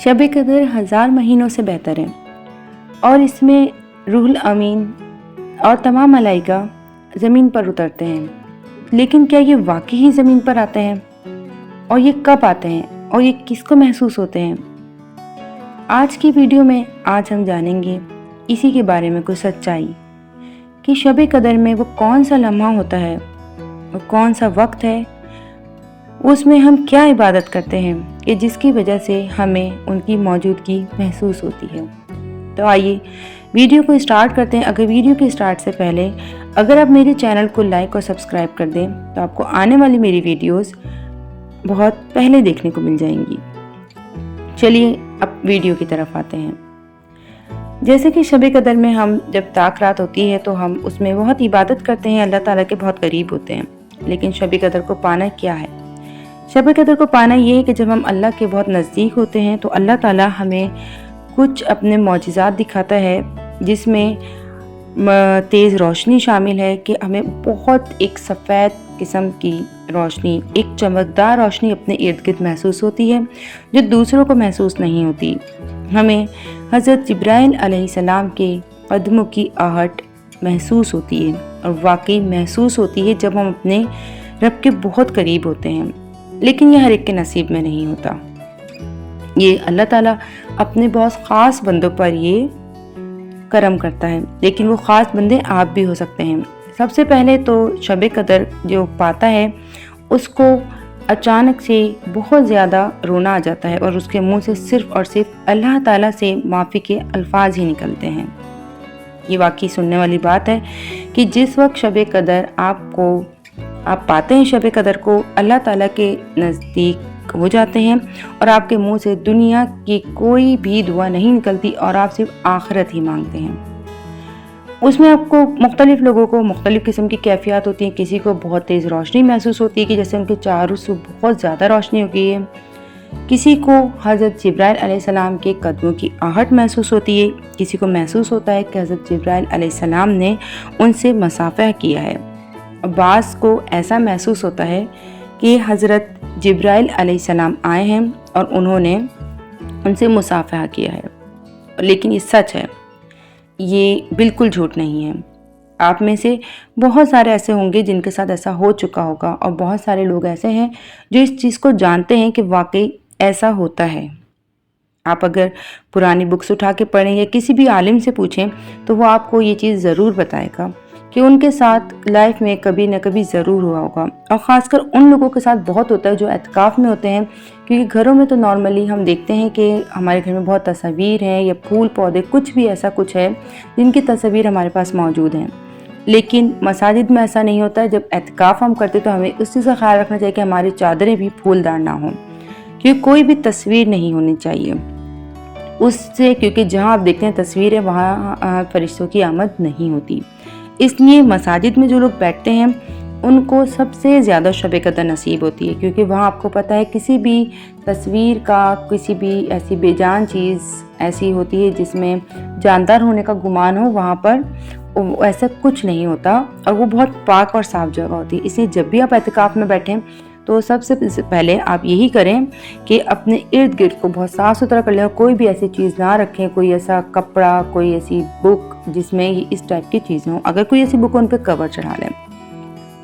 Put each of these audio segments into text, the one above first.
शब कदर 1000 महीनों से बेहतर है और इसमें रूहुल अमीन और तमाम मलाइका ज़मीन पर उतरते हैं। लेकिन क्या ये वाकई ही ज़मीन पर आते हैं? और ये कब आते हैं और ये किसको महसूस होते हैं? आज की वीडियो में आज हम जानेंगे इसी के बारे में कुछ सच्चाई कि शब कदर में वो कौन सा लम्हा होता है और कौन सा वक्त है, उसमें हम क्या इबादत करते हैं कि जिसकी वजह से हमें उनकी मौजूदगी महसूस होती है। तो आइए वीडियो को स्टार्ट करते हैं। अगर वीडियो के स्टार्ट से पहले अगर आप मेरे चैनल को लाइक और सब्सक्राइब कर दें तो आपको आने वाली मेरी वीडियोस बहुत पहले देखने को मिल जाएंगी। चलिए अब वीडियो की तरफ आते हैं। जैसे कि शब कदर में हम जब ताक रात होती है तो हम उसमें बहुत इबादत करते हैं, अल्लाह ताला के बहुत करीब होते हैं। लेकिन शब कदर को पाना क्या है? शब कदर को पाना ये है कि जब हम अल्लाह के बहुत नज़दीक होते हैं तो अल्लाह ताला हमें कुछ अपने मौजिज़ात दिखाता है, जिसमें तेज़ रोशनी शामिल है कि हमें बहुत एक सफ़ेद किस्म की रोशनी, एक चमकदार रोशनी अपने इर्द गिर्द महसूस होती है जो दूसरों को महसूस नहीं होती। हमें हज़रत जिब्राइल अलैहिस्सलाम के कदमों की आहट महसूस होती है और वाकई महसूस होती है जब हम अपने रब के बहुत करीब होते हैं। लेकिन यह हर एक के नसीब में नहीं होता। ये अल्लाह ताला अपने बहुत ख़ास बंदों पर ये करम करता है, लेकिन वो ख़ास बंदे आप भी हो सकते हैं। सबसे पहले तो शब कदर जो पाता है उसको अचानक से बहुत ज़्यादा रोना आ जाता है और उसके मुंह से सिर्फ़ और सिर्फ अल्लाह ताला से माफ़ी के अल्फाज ही निकलते हैं। ये वाकई सुनने वाली बात है कि जिस वक्त शब कदर आप पाते हैं, शब कदर को अल्लाह ताला के नज़दीक हो जाते हैं और आपके मुंह से दुनिया की कोई भी दुआ नहीं निकलती और आप सिर्फ आखिरत ही मांगते हैं। उसमें आपको मुख्तलिफ लोगों को मुख्तलिफ किस्म की कैफियत होती हैं। किसी को बहुत तेज़ रोशनी महसूस होती है कि जैसे उनके चारों से बहुत ज़्यादा रोशनी हो गई है। किसी को हज़रत जिब्राइल अलैहिस्सलाम के कदमों की आहट महसूस होती है। किसी को महसूस होता है कि हज़रत जिब्राइल अलैहिस्सलाम ने उनसे मुसाफ़हा किया है। बाज़ को ऐसा महसूस होता है कि हज़रत जिब्राइल अलैहिस्सलाम आए हैं और उन्होंने उनसे मुसाफ़हा किया है। लेकिन ये सच है, ये बिल्कुल झूठ नहीं है। आप में से बहुत सारे ऐसे होंगे जिनके साथ ऐसा हो चुका होगा और बहुत सारे लोग ऐसे हैं जो इस चीज़ को जानते हैं कि वाकई ऐसा होता है। आप अगर पुरानी बुक्स उठा के पढ़ें या किसी भी आलिम से पूछें तो वो आपको ये चीज़ ज़रूर बताएगा कि उनके साथ लाइफ में कभी न कभी ज़रूर हुआ होगा। और ख़ासकर उन लोगों के साथ बहुत होता है जो एतकाफ़ में होते हैं, क्योंकि घरों में तो नॉर्मली हम देखते हैं कि हमारे घर में बहुत तस्वीर हैं या फूल पौधे कुछ भी ऐसा कुछ है जिनकी तस्वीर हमारे पास मौजूद हैं। लेकिन मसाजिद में ऐसा नहीं होता है। जब एतकाफ़ हम करते तो हमें उस चीज़ का ख्याल रखना चाहिए कि हमारी चादरें भी फूलदार ना हों, क्योंकि कोई भी तस्वीर नहीं होनी चाहिए उससे, क्योंकि जहाँ आप देखते हैं तस्वीर है वहाँ फरिश्तों की आमद नहीं होती। इसलिए मसाजिद में जो लोग बैठते हैं उनको सबसे ज़्यादा शब कदर नसीब होती है, क्योंकि वहाँ आपको पता है किसी भी तस्वीर का, किसी भी ऐसी बेजान चीज़ ऐसी होती है जिसमें जानदार होने का गुमान हो, वहाँ पर ऐसा कुछ नहीं होता और वो बहुत पाक और साफ़ जगह होती है। इसलिए जब भी आप एतकाफ़ में बैठें तो सबसे पहले आप यही करें कि अपने इर्द गिर्द को बहुत साफ़ सुथरा कर लें। कोई भी ऐसी चीज़ ना रखें, कोई ऐसा कपड़ा, कोई ऐसी बुक जिसमें इस टाइप की चीज़ें हों। अगर कोई ऐसी बुक हो उन पर कवर चढ़ा लें।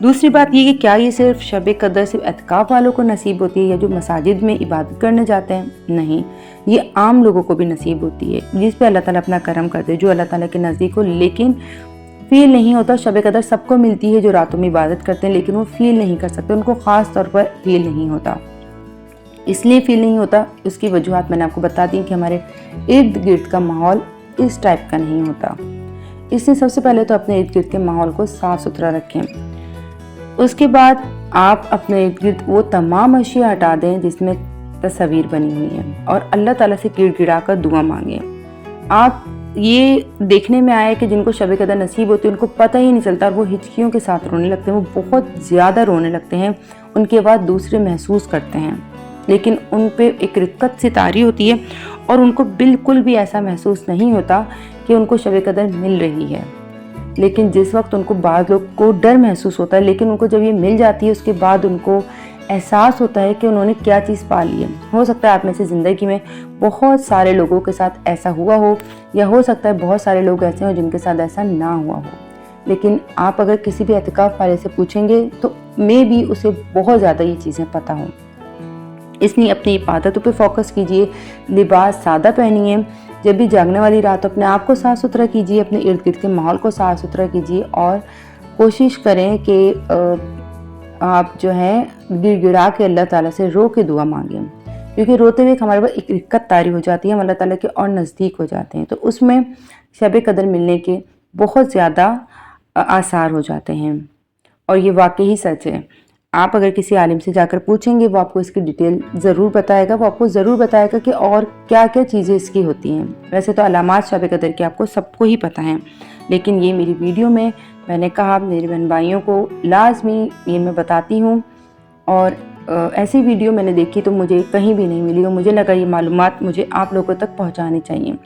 दूसरी बात ये कि क्या ये सिर्फ शब कदर सिर्फ एतकाफ़ वालों को नसीब होती है या जो मसाजिद में इबादत करने जाते हैं? नहीं, ये आम लोगों को भी नसीब होती है जिस पे अल्लाह ताला अपना करम करते हैं, जो अल्लाह ताला के नज़दीक हो। लेकिन फ़ील नहीं होता। शब कदर सबको मिलती है जो रातों में इबादत करते हैं, लेकिन वो फ़ील नहीं कर सकते, उनको ख़ास तौर पर फ़ील नहीं होता। इसलिए फ़ील नहीं होता, उसकी वजूहत मैंने आपको बता दी कि हमारे इर्द गिर्द का माहौल इस टाइप का नहीं होता। इसलिए सबसे पहले तो अपने इर्द गिर्द के माहौल को साफ़ सुथरा रखें। उसके बाद आप अपने इर्द गिर्द वो तमाम अशिया हटा दें जिसमें तस्वीर बनी हुई है और अल्लाह ताला से गिड़गिड़ा कर दुआ मांगें। आप ये देखने में आया कि जिनको शब कदर नसीब होती है उनको पता ही नहीं चलता और वो हिचकियों के साथ रोने लगते हैं, वो बहुत ज़्यादा रोने लगते हैं, उनके बाद दूसरे महसूस करते हैं। लेकिन उन पे एक रिक्कत सी तारी होती है और उनको बिल्कुल भी ऐसा महसूस नहीं होता कि उनको शब कदर मिल रही है। लेकिन जिस वक्त उनको बाद लोग को डर महसूस होता है, लेकिन उनको जब ये मिल जाती है उसके बाद उनको एहसास होता है कि उन्होंने क्या चीज़ पा ली है। हो सकता है आप में से ज़िंदगी में बहुत सारे लोगों के साथ ऐसा हुआ हो, या हो सकता है बहुत सारे लोग ऐसे हों जिनके साथ ऐसा ना हुआ हो, लेकिन आप अगर किसी भी एतिकाफ़ वाले से पूछेंगे तो मे भी उसे बहुत ज़्यादा ये चीज़ें पता हों। इसलिए अपनी इबादतों पे फोकस कीजिए, लिबास सादा पहनिए, जब भी जागने वाली रात अपने आप को साफ़ सुथरा कीजिए, अपने इर्द गिर्द के माहौल को साफ़ सुथरा कीजिए और कोशिश करें कि आप जो है गिड़गिड़ा के अल्लाह ताला से रो के दुआ मांगें, क्योंकि रोते हुए हमारे पास एक रिक्कत तारी हो जाती है, हम अल्लाह ताला के और नज़दीक हो जाते हैं, तो उसमें शब कदर मिलने के बहुत ज़्यादा आसार हो जाते हैं। और ये वाकई ही सच है। आप अगर किसी आलिम से जाकर पूछेंगे वो आपको इसकी डिटेल ज़रूर बताएगा, वो आपको ज़रूर बताएगा कि और क्या क्या चीज़ें इसकी होती हैं। वैसे तो अलामात शब कदर के आपको सबको ही पता है, लेकिन ये मेरी वीडियो में मैंने कहा मेरे बहन भाइयों को लाजमी ये मैं बताती हूँ। और ऐसी वीडियो मैंने देखी तो मुझे कहीं भी नहीं मिली और मुझे लगा ये मालूमात मुझे आप लोगों तक पहुँचानी चाहिए।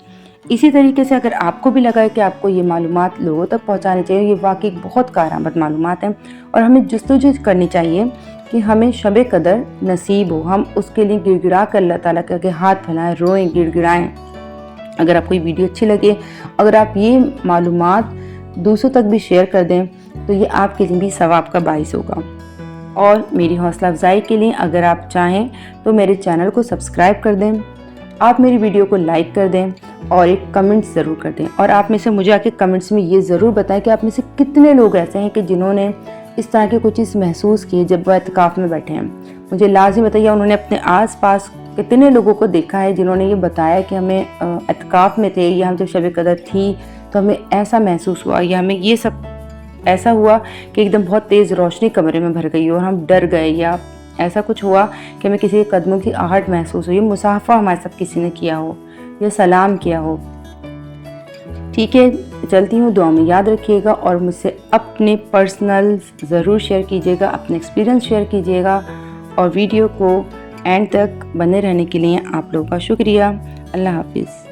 इसी तरीके से अगर आपको भी लगा है कि आपको ये मालूमात लोगों तक पहुँचानी चाहिए, ये वाकई बहुत कारआमद मालूमात हैं और हमें जस्तजू करनी चाहिए कि हमें शब कदर नसीब हो, हम उसके लिए गिड़गिड़ा कर अल्लाह ताला के आगे हाथ फैलाएं, रोएं, गिड़गिड़ाएं। अगर आपको ये वीडियो अच्छी लगे, अगर आप ये मालूमात दूसरों तक भी शेयर कर दें तो ये आपके लिए भी सवाब का बाइस होगा। और मेरी हौसला अफजाई के लिए अगर आप चाहें तो मेरे चैनल को सब्सक्राइब कर दें, आप मेरी वीडियो को लाइक कर दें और एक कमेंट ज़रूर कर दें। और आप में से मुझे आके कमेंट्स में ये ज़रूर बताएं कि आप में से कितने लोग ऐसे हैं कि जिन्होंने इस तरह की कोई चीज़ महसूस की जब वह एतिकाफ़ में बैठे हैं। मुझे लाजिम बताइए उन्होंने अपने आसपास कितने लोगों को देखा है जिन्होंने ये बताया कि हमें एतिकाफ़ में थे या हम जब शब कदर थी तो हमें ऐसा महसूस हुआ या हमें ये सब ऐसा हुआ कि एकदम बहुत तेज़ रोशनी कमरे में भर गई और हम डर गए, या ऐसा कुछ हुआ कि हमें किसी के कदमों की आहट महसूस हुई, मुसाफा हमारे साथ किसी ने किया हो या सलाम किया हो। ठीक है, चलती हूँ, दुआ में याद रखिएगा और मुझसे अपने पर्सनल ज़रूर शेयर कीजिएगा, अपने एक्सपीरियंस शेयर कीजिएगा और वीडियो को एंड तक बने रहने के लिए आप लोगों का शुक्रिया। अल्लाह हाफिज़।